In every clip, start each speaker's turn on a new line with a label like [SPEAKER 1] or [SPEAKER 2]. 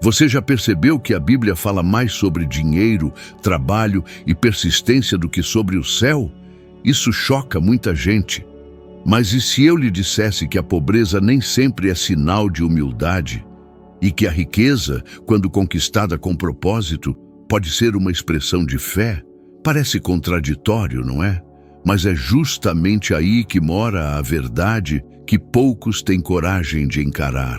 [SPEAKER 1] Você já percebeu que a Bíblia fala mais sobre dinheiro, trabalho e persistência do que sobre o céu? Isso choca muita gente. Mas e se eu lhe dissesse que a pobreza nem sempre é sinal de humildade e que a riqueza, quando conquistada com propósito, pode ser uma expressão de fé? Parece contraditório, não é? Mas é justamente aí que mora a verdade que poucos têm coragem de encarar.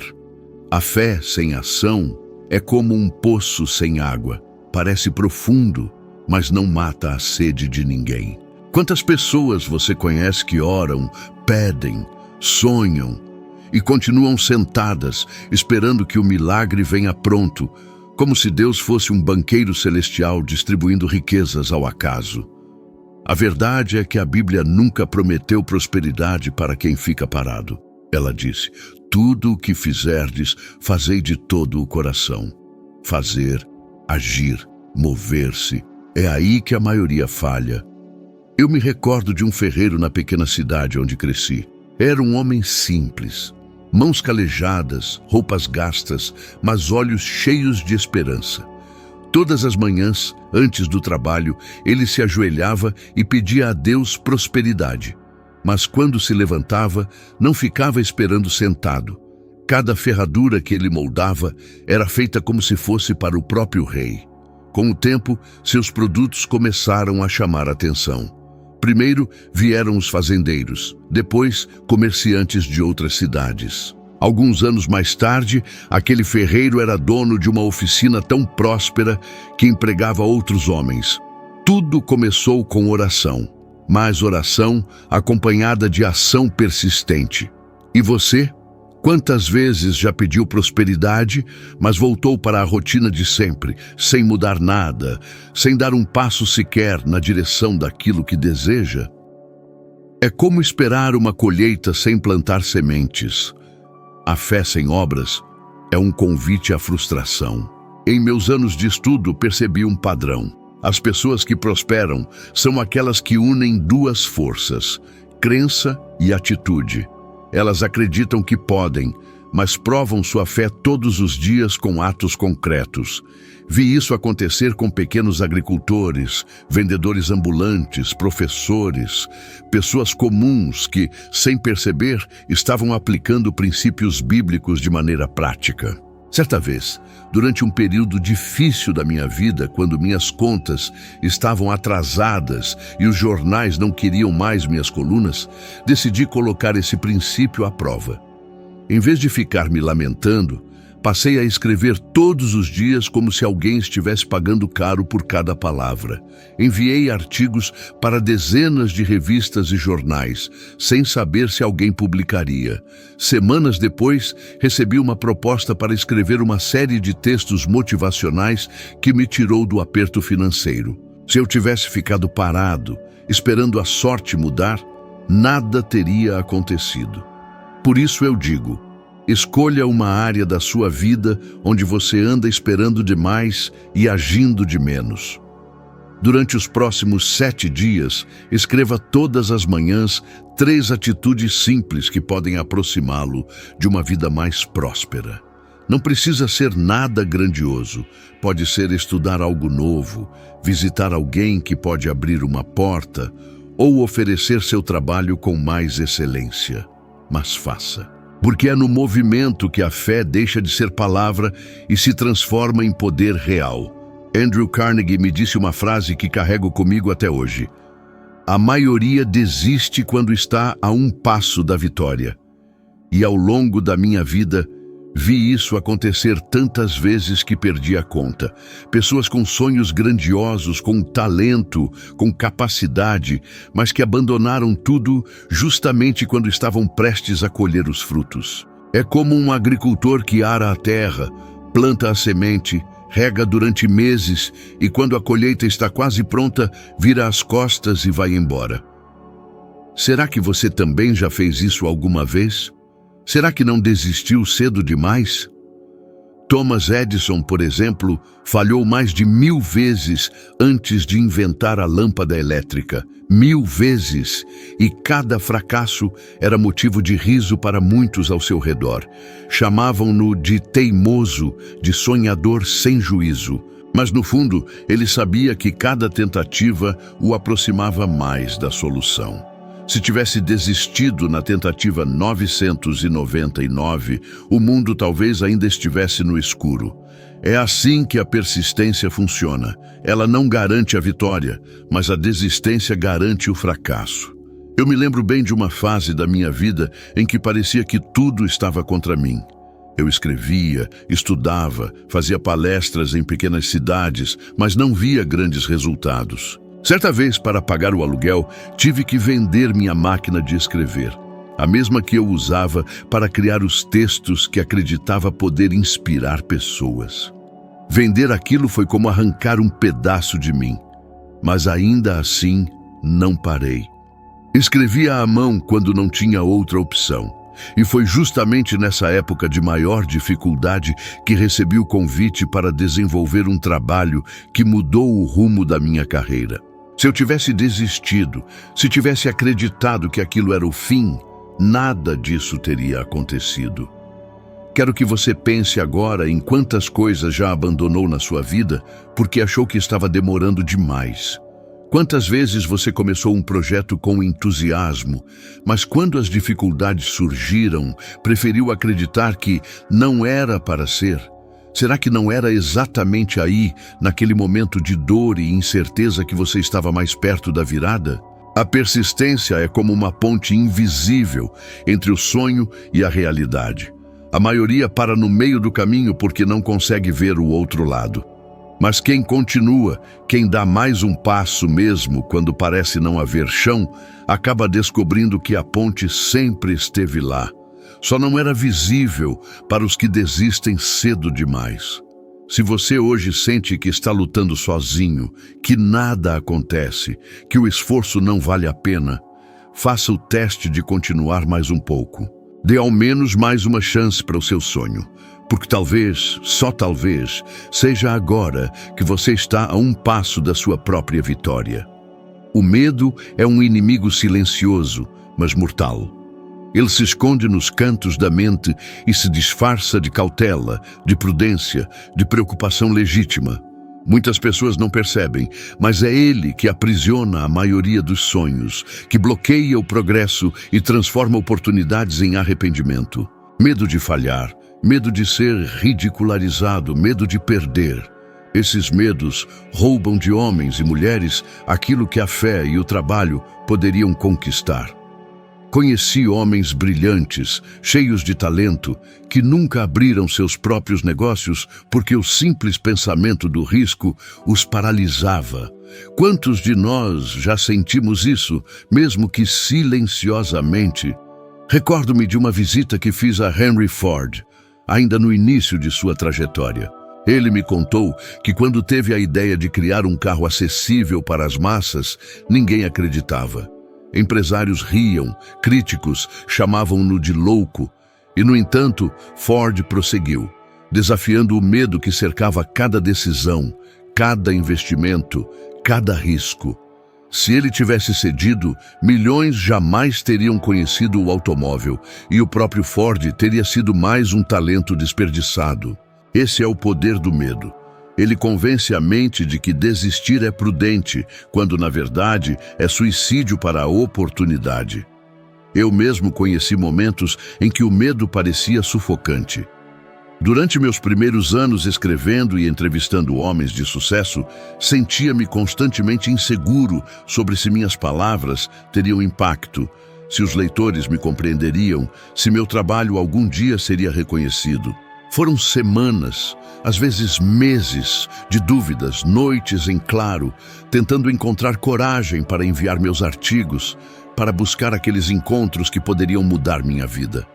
[SPEAKER 1] A fé sem ação é como um poço sem água. Parece profundo, mas não mata a sede de ninguém. Quantas pessoas você conhece que oram, pedem, sonham e continuam sentadas, esperando que o milagre venha pronto, como se Deus fosse um banqueiro celestial distribuindo riquezas ao acaso? A verdade é que a Bíblia nunca prometeu prosperidade para quem fica parado. Ela disse: tudo o que fizerdes, fazei de todo o coração. Fazer, agir, mover-se, é aí que a maioria falha. Eu me recordo de um ferreiro na pequena cidade onde cresci. Era um homem simples, mãos calejadas, roupas gastas, mas olhos cheios de esperança. Todas as manhãs, antes do trabalho, ele se ajoelhava e pedia a Deus prosperidade. Mas quando se levantava, não ficava esperando sentado. Cada ferradura que ele moldava era feita como se fosse para o próprio rei. Com o tempo, seus produtos começaram a chamar a atenção. Primeiro vieram os fazendeiros, depois comerciantes de outras cidades. Alguns anos mais tarde, aquele ferreiro era dono de uma oficina tão próspera que empregava outros homens. Tudo começou com oração, mas oração acompanhada de ação persistente. E você? Quantas vezes já pediu prosperidade, mas voltou para a rotina de sempre, sem mudar nada, sem dar um passo sequer na direção daquilo que deseja? É como esperar uma colheita sem plantar sementes. A fé sem obras é um convite à frustração. Em meus anos de estudo, percebi um padrão. As pessoas que prosperam são aquelas que unem duas forças: crença e atitude. Elas acreditam que podem, mas provam sua fé todos os dias com atos concretos. Vi isso acontecer com pequenos agricultores, vendedores ambulantes, professores, pessoas comuns que, sem perceber, estavam aplicando princípios bíblicos de maneira prática. Certa vez, durante um período difícil da minha vida, quando minhas contas estavam atrasadas e os jornais não queriam mais minhas colunas, decidi colocar esse princípio à prova. Em vez de ficar me lamentando, passei a escrever todos os dias como se alguém estivesse pagando caro por cada palavra. Enviei artigos para dezenas de revistas e jornais, sem saber se alguém publicaria. Semanas depois, recebi uma proposta para escrever uma série de textos motivacionais que me tirou do aperto financeiro. Se eu tivesse ficado parado, esperando a sorte mudar, nada teria acontecido. Por isso eu digo: escolha uma área da sua vida onde você anda esperando demais e agindo de menos. Durante os próximos 7 dias, escreva todas as manhãs 3 atitudes simples que podem aproximá-lo de uma vida mais próspera. Não precisa ser nada grandioso. Pode ser estudar algo novo, visitar alguém que pode abrir uma porta ou oferecer seu trabalho com mais excelência. Mas faça. Porque é no movimento que a fé deixa de ser palavra e se transforma em poder real. Andrew Carnegie me disse uma frase que carrego comigo até hoje: a maioria desiste quando está a um passo da vitória. E ao longo da minha vida, vi isso acontecer tantas vezes que perdi a conta. Pessoas com sonhos grandiosos, com talento, com capacidade, mas que abandonaram tudo justamente quando estavam prestes a colher os frutos. É como um agricultor que ara a terra, planta a semente, rega durante meses e quando a colheita está quase pronta, vira as costas e vai embora. Será que você também já fez isso alguma vez? Será que não desistiu cedo demais? Thomas Edison, por exemplo, falhou mais de 1000 vezes antes de inventar a lâmpada elétrica. 1000 vezes! E cada fracasso era motivo de riso para muitos ao seu redor. Chamavam-no de teimoso, de sonhador sem juízo. Mas, no fundo, ele sabia que cada tentativa o aproximava mais da solução. Se tivesse desistido na tentativa 999, o mundo talvez ainda estivesse no escuro. É assim que a persistência funciona. Ela não garante a vitória, mas a desistência garante o fracasso. Eu me lembro bem de uma fase da minha vida em que parecia que tudo estava contra mim. Eu escrevia, estudava, fazia palestras em pequenas cidades, mas não via grandes resultados. Certa vez, para pagar o aluguel, tive que vender minha máquina de escrever, a mesma que eu usava para criar os textos que acreditava poder inspirar pessoas. Vender aquilo foi como arrancar um pedaço de mim, mas ainda assim não parei. Escrevia à mão quando não tinha outra opção, e foi justamente nessa época de maior dificuldade que recebi o convite para desenvolver um trabalho que mudou o rumo da minha carreira. Se eu tivesse desistido, se tivesse acreditado que aquilo era o fim, nada disso teria acontecido. Quero que você pense agora em quantas coisas já abandonou na sua vida porque achou que estava demorando demais. Quantas vezes você começou um projeto com entusiasmo, mas quando as dificuldades surgiram, preferiu acreditar que não era para ser? Será que não era exatamente aí, naquele momento de dor e incerteza, que você estava mais perto da virada? A persistência é como uma ponte invisível entre o sonho e a realidade. A maioria para no meio do caminho porque não consegue ver o outro lado. Mas quem continua, quem dá mais um passo mesmo quando parece não haver chão, acaba descobrindo que a ponte sempre esteve lá. Só não era visível para os que desistem cedo demais. Se você hoje sente que está lutando sozinho, que nada acontece, que o esforço não vale a pena, faça o teste de continuar mais um pouco. Dê ao menos mais uma chance para o seu sonho, porque talvez, só talvez, seja agora que você está a um passo da sua própria vitória. O medo é um inimigo silencioso, mas mortal. Ele se esconde nos cantos da mente e se disfarça de cautela, de prudência, de preocupação legítima. Muitas pessoas não percebem, mas é ele que aprisiona a maioria dos sonhos, que bloqueia o progresso e transforma oportunidades em arrependimento. Medo de falhar, medo de ser ridicularizado, medo de perder. Esses medos roubam de homens e mulheres aquilo que a fé e o trabalho poderiam conquistar. Conheci homens brilhantes, cheios de talento, que nunca abriram seus próprios negócios porque o simples pensamento do risco os paralisava. Quantos de nós já sentimos isso, mesmo que silenciosamente? Recordo-me de uma visita que fiz a Henry Ford, ainda no início de sua trajetória. Ele me contou que quando teve a ideia de criar um carro acessível para as massas, ninguém acreditava. Empresários riam, críticos chamavam-no de louco. E, no entanto, Ford prosseguiu, desafiando o medo que cercava cada decisão, cada investimento, cada risco. Se ele tivesse cedido, milhões jamais teriam conhecido o automóvel e o próprio Ford teria sido mais um talento desperdiçado. Esse é o poder do medo. Ele convence a mente de que desistir é prudente, quando, na verdade, é suicídio para a oportunidade. Eu mesmo conheci momentos em que o medo parecia sufocante. Durante meus primeiros anos escrevendo e entrevistando homens de sucesso, sentia-me constantemente inseguro sobre se minhas palavras teriam impacto, se os leitores me compreenderiam, se meu trabalho algum dia seria reconhecido. Foram semanas, às vezes meses, de dúvidas, noites em claro, tentando encontrar coragem para enviar meus artigos, para buscar aqueles encontros que poderiam mudar minha vida.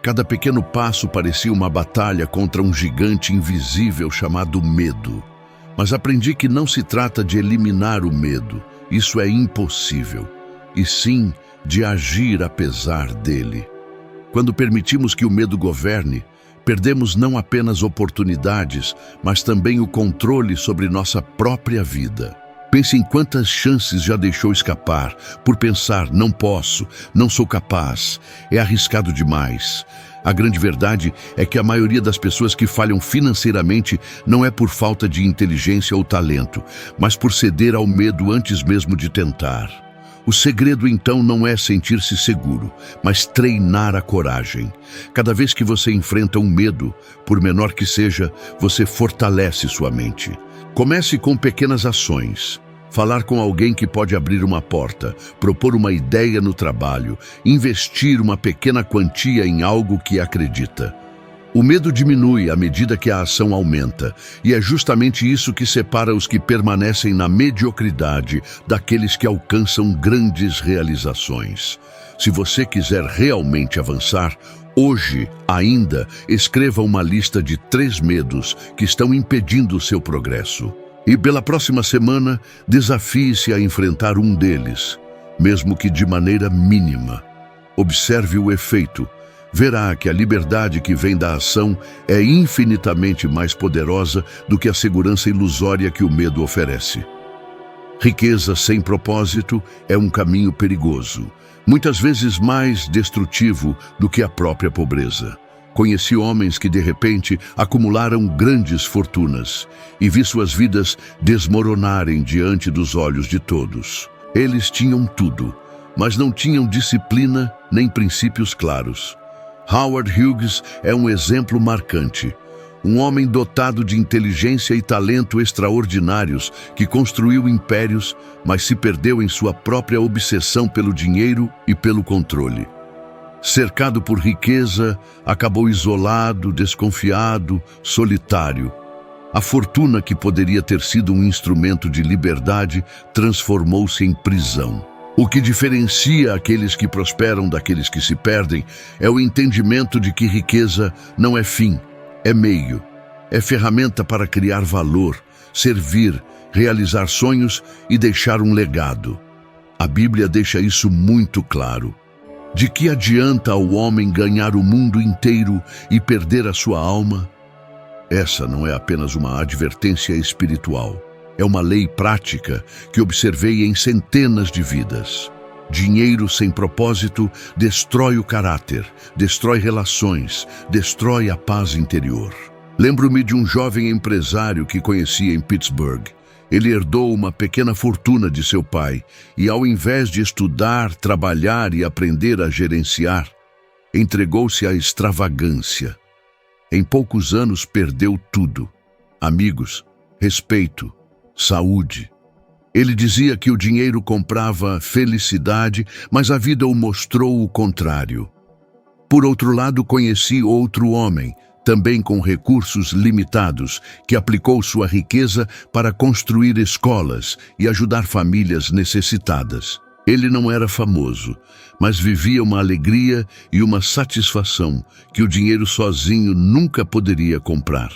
[SPEAKER 1] Cada pequeno passo parecia uma batalha contra um gigante invisível chamado medo. Mas aprendi que não se trata de eliminar o medo, isso é impossível, e sim de agir apesar dele. Quando permitimos que o medo governe, perdemos não apenas oportunidades, mas também o controle sobre nossa própria vida. Pense em quantas chances já deixou escapar por pensar, não posso, não sou capaz, é arriscado demais. A grande verdade é que a maioria das pessoas que falham financeiramente não é por falta de inteligência ou talento, mas por ceder ao medo antes mesmo de tentar. O segredo, então, não é sentir-se seguro, mas treinar a coragem. Cada vez que você enfrenta um medo, por menor que seja, você fortalece sua mente. Comece com pequenas ações. Falar com alguém que pode abrir uma porta, propor uma ideia no trabalho, investir uma pequena quantia em algo que acredita. O medo diminui à medida que a ação aumenta, e é justamente isso que separa os que permanecem na mediocridade daqueles que alcançam grandes realizações. Se você quiser realmente avançar, hoje ainda escreva uma lista de 3 medos que estão impedindo o seu progresso. E pela próxima semana, desafie-se a enfrentar um deles, mesmo que de maneira mínima. Observe o efeito. Verá que a liberdade que vem da ação é infinitamente mais poderosa do que a segurança ilusória que o medo oferece. Riqueza sem propósito é um caminho perigoso, muitas vezes mais destrutivo do que a própria pobreza. Conheci homens que, de repente, acumularam grandes fortunas e vi suas vidas desmoronarem diante dos olhos de todos. Eles tinham tudo, mas não tinham disciplina nem princípios claros. Howard Hughes é um exemplo marcante. Um homem dotado de inteligência e talento extraordinários que construiu impérios, mas se perdeu em sua própria obsessão pelo dinheiro e pelo controle. Cercado por riqueza, acabou isolado, desconfiado, solitário. A fortuna que poderia ter sido um instrumento de liberdade transformou-se em prisão. O que diferencia aqueles que prosperam daqueles que se perdem é o entendimento de que riqueza não é fim, é meio. É ferramenta para criar valor, servir, realizar sonhos e deixar um legado. A Bíblia deixa isso muito claro. De que adianta ao homem ganhar o mundo inteiro e perder a sua alma? Essa não é apenas uma advertência espiritual. É uma lei prática que observei em centenas de vidas. Dinheiro sem propósito destrói o caráter, destrói relações, destrói a paz interior. Lembro-me de um jovem empresário que conheci em Pittsburgh. Ele herdou uma pequena fortuna de seu pai e, ao invés de estudar, trabalhar e aprender a gerenciar, entregou-se à extravagância. Em poucos anos perdeu tudo: amigos, respeito, saúde. Ele dizia que o dinheiro comprava felicidade, mas a vida o mostrou o contrário. Por outro lado, conheci outro homem, também com recursos limitados, que aplicou sua riqueza para construir escolas e ajudar famílias necessitadas. Ele não era famoso, mas vivia uma alegria e uma satisfação que o dinheiro sozinho nunca poderia comprar.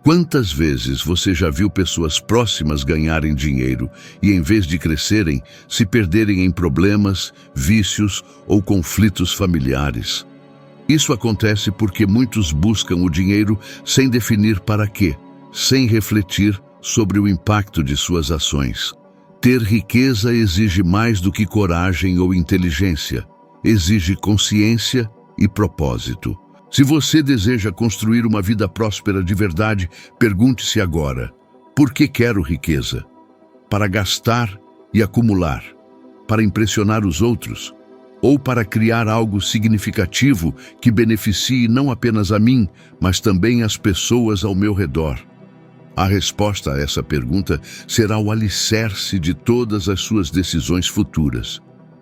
[SPEAKER 1] Quantas vezes você já viu pessoas próximas ganharem dinheiro e, em vez de crescerem, se perderem em problemas, vícios ou conflitos familiares? Isso acontece porque muitos buscam o dinheiro sem definir para quê, sem refletir sobre o impacto de suas ações. Ter riqueza exige mais do que coragem ou inteligência. Exige consciência e propósito. Se você deseja construir uma vida próspera de verdade, pergunte-se agora: por que quero riqueza? Para gastar e acumular? Para impressionar os outros? Ou para criar algo significativo que beneficie não apenas a mim, mas também as pessoas ao meu redor? A resposta a essa pergunta será o alicerce de todas as suas decisões futuras.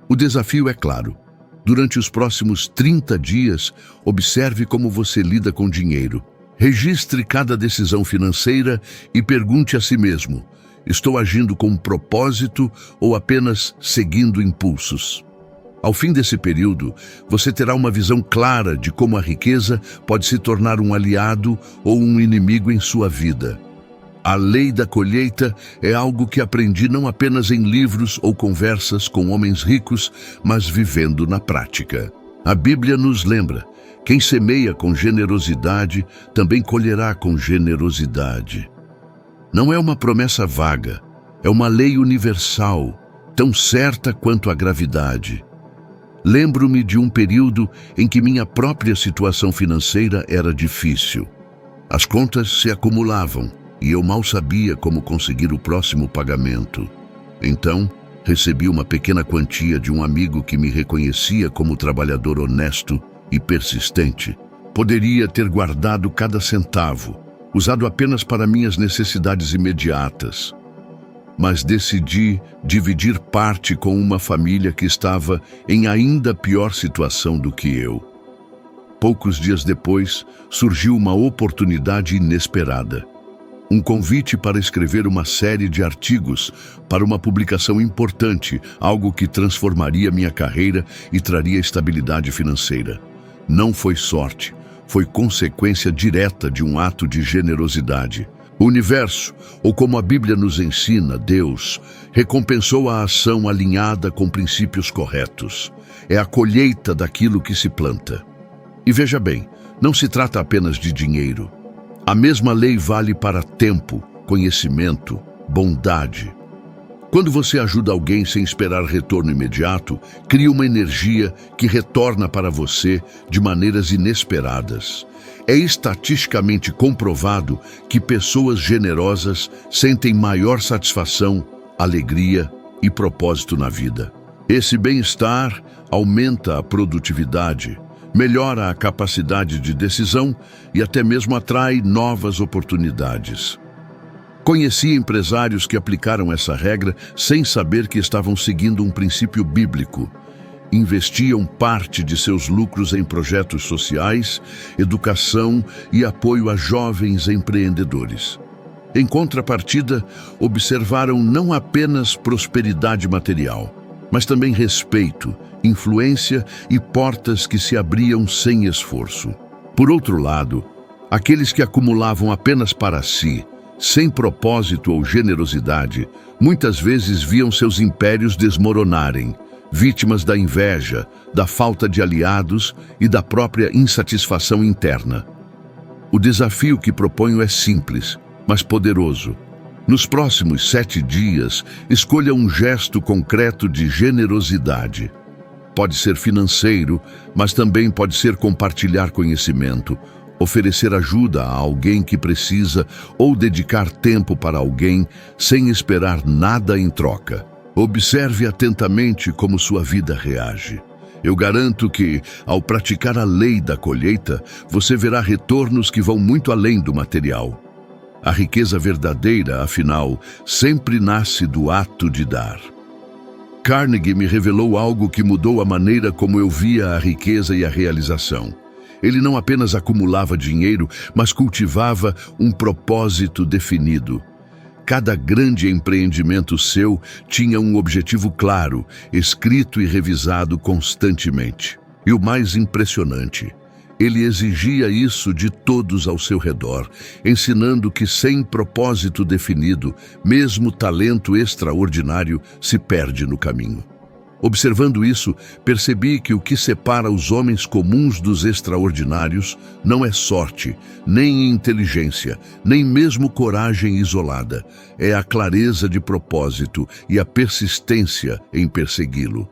[SPEAKER 1] O desafio é claro. Durante os próximos 30 dias, observe como você lida com dinheiro. Registre cada decisão financeira e pergunte a si mesmo: estou agindo com propósito ou apenas seguindo impulsos? Ao fim desse período, você terá uma visão clara de como a riqueza pode se tornar um aliado ou um inimigo em sua vida. A lei da colheita é algo que aprendi não apenas em livros ou conversas com homens ricos, mas vivendo na prática. A Bíblia nos lembra Quem semeia com generosidade também colherá com generosidade. Não é uma promessa vaga, é uma lei universal, tão certa quanto a gravidade. Lembro-me de um período em que minha própria situação financeira era difícil. As contas se acumulavam e eu mal sabia como conseguir o próximo pagamento. Então, recebi uma pequena quantia de um amigo que me reconhecia como trabalhador honesto e persistente. Poderia ter guardado cada centavo, usado apenas para minhas necessidades imediatas. Mas decidi dividir parte com uma família que estava em ainda pior situação do que eu. Poucos dias depois, surgiu uma oportunidade inesperada. Um convite para escrever uma série de artigos para uma publicação importante, algo que transformaria minha carreira e traria estabilidade financeira. Não foi sorte, foi consequência direta de um ato de generosidade. O universo, ou como a Bíblia nos ensina, Deus, recompensou a ação alinhada com princípios corretos. É a colheita daquilo que se planta. E veja bem, não se trata apenas de dinheiro. A mesma lei vale para tempo, conhecimento, bondade. Quando você ajuda alguém sem esperar retorno imediato, cria uma energia que retorna para você de maneiras inesperadas. É estatisticamente comprovado que pessoas generosas sentem maior satisfação, alegria e propósito na vida. Esse bem-estar aumenta a produtividade, melhora a capacidade de decisão e até mesmo atrai novas oportunidades. Conheci empresários que aplicaram essa regra sem saber que estavam seguindo um princípio bíblico. Investiam parte de seus lucros em projetos sociais, educação e apoio a jovens empreendedores. Em contrapartida, observaram não apenas prosperidade material, mas também respeito, influência e portas que se abriam sem esforço. Por outro lado, aqueles que acumulavam apenas para si, sem propósito ou generosidade, muitas vezes viam seus impérios desmoronarem, vítimas da inveja, da falta de aliados e da própria insatisfação interna. O desafio que proponho é simples, mas poderoso. Nos próximos 7 dias, escolha um gesto concreto de generosidade. Pode ser financeiro, mas também pode ser compartilhar conhecimento, oferecer ajuda a alguém que precisa ou dedicar tempo para alguém sem esperar nada em troca. Observe atentamente como sua vida reage. Eu garanto que, ao praticar a lei da colheita, você verá retornos que vão muito além do material. A riqueza verdadeira, afinal, sempre nasce do ato de dar. Carnegie me revelou algo que mudou a maneira como eu via a riqueza e a realização. Ele não apenas acumulava dinheiro, mas cultivava um propósito definido. Cada grande empreendimento seu tinha um objetivo claro, escrito e revisado constantemente. E o mais impressionante, ele exigia isso de todos ao seu redor, ensinando que sem propósito definido, mesmo talento extraordinário se perde no caminho. Observando isso, percebi que o que separa os homens comuns dos extraordinários não é sorte, nem inteligência, nem mesmo coragem isolada. É a clareza de propósito e a persistência em persegui-lo.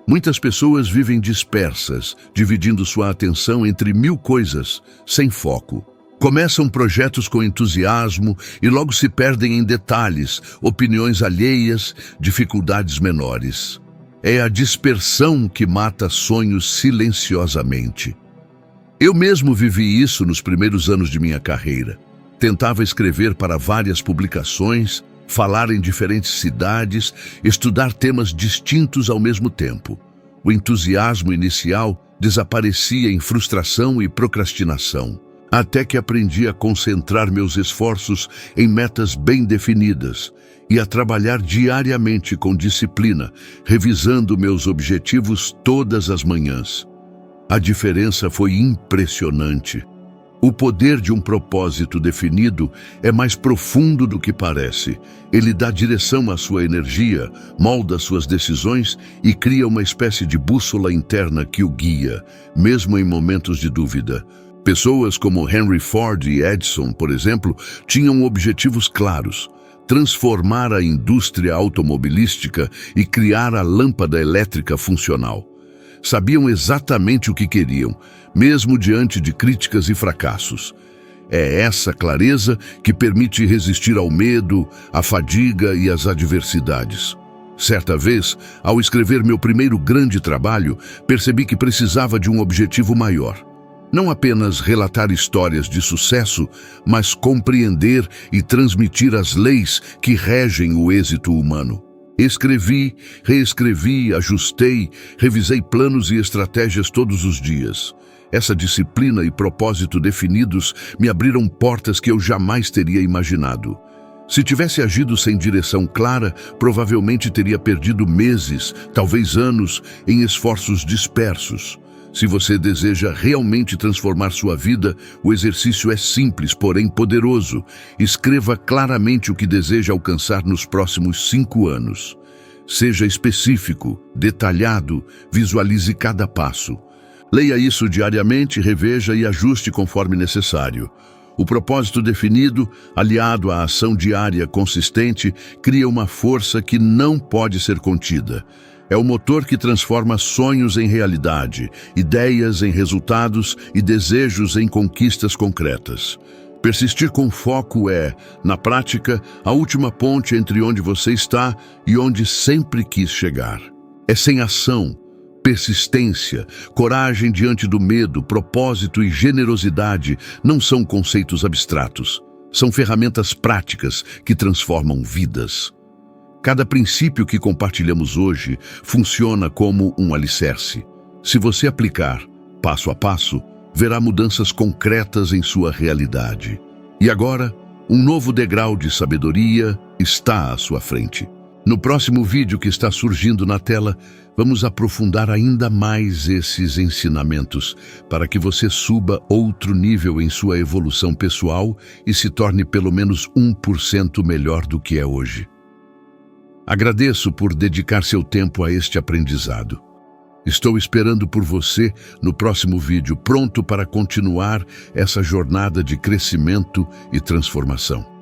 [SPEAKER 1] Muitas pessoas vivem dispersas, dividindo sua atenção entre 1000 coisas, sem foco. Começam projetos com entusiasmo e logo se perdem em detalhes, opiniões alheias, dificuldades menores. É a dispersão que mata sonhos silenciosamente. Eu mesmo vivi isso nos primeiros anos de minha carreira. Tentava escrever para várias publicações, falar em diferentes cidades, estudar temas distintos ao mesmo tempo. O entusiasmo inicial desaparecia em frustração e procrastinação, até que aprendi a concentrar meus esforços em metas bem definidas e a trabalhar diariamente com disciplina, revisando meus objetivos todas as manhãs. A diferença foi impressionante. O poder de um propósito definido é mais profundo do que parece. Ele dá direção à sua energia, molda suas decisões e cria uma espécie de bússola interna que o guia, mesmo em momentos de dúvida. Pessoas como Henry Ford e Edison, por exemplo, tinham objetivos claros: transformar a indústria automobilística e criar a lâmpada elétrica funcional. Sabiam exatamente o que queriam, mesmo diante de críticas e fracassos. É essa clareza que permite resistir ao medo, à fadiga e às adversidades. Certa vez, ao escrever meu primeiro grande trabalho, percebi que precisava de um objetivo maior. Não apenas relatar histórias de sucesso, mas compreender e transmitir as leis que regem o êxito humano. Escrevi, reescrevi, ajustei, revisei planos e estratégias todos os dias. Essa disciplina e propósito definidos me abriram portas que eu jamais teria imaginado. Se tivesse agido sem direção clara, provavelmente teria perdido meses, talvez anos, em esforços dispersos. Se você deseja realmente transformar sua vida, o exercício é simples, porém poderoso. Escreva claramente o que deseja alcançar nos próximos 5 anos. Seja específico, detalhado, visualize cada passo. Leia isso diariamente, reveja e ajuste conforme necessário. O propósito definido, aliado à ação diária consistente, cria uma força que não pode ser contida. É o motor que transforma sonhos em realidade, ideias em resultados e desejos em conquistas concretas. Persistir com foco é, na prática, a última ponte entre onde você está e onde sempre quis chegar. É sem ação, persistência, coragem diante do medo, propósito e generosidade não são conceitos abstratos. São ferramentas práticas que transformam vidas. Cada princípio que compartilhamos hoje funciona como um alicerce. Se você aplicar, passo a passo, verá mudanças concretas em sua realidade. E agora, um novo degrau de sabedoria está à sua frente. No próximo vídeo que está surgindo na tela, vamos aprofundar ainda mais esses ensinamentos para que você suba outro nível em sua evolução pessoal e se torne pelo menos 1% melhor do que é hoje. Agradeço por dedicar seu tempo a este aprendizado. Estou esperando por você no próximo vídeo, pronto para continuar essa jornada de crescimento e transformação.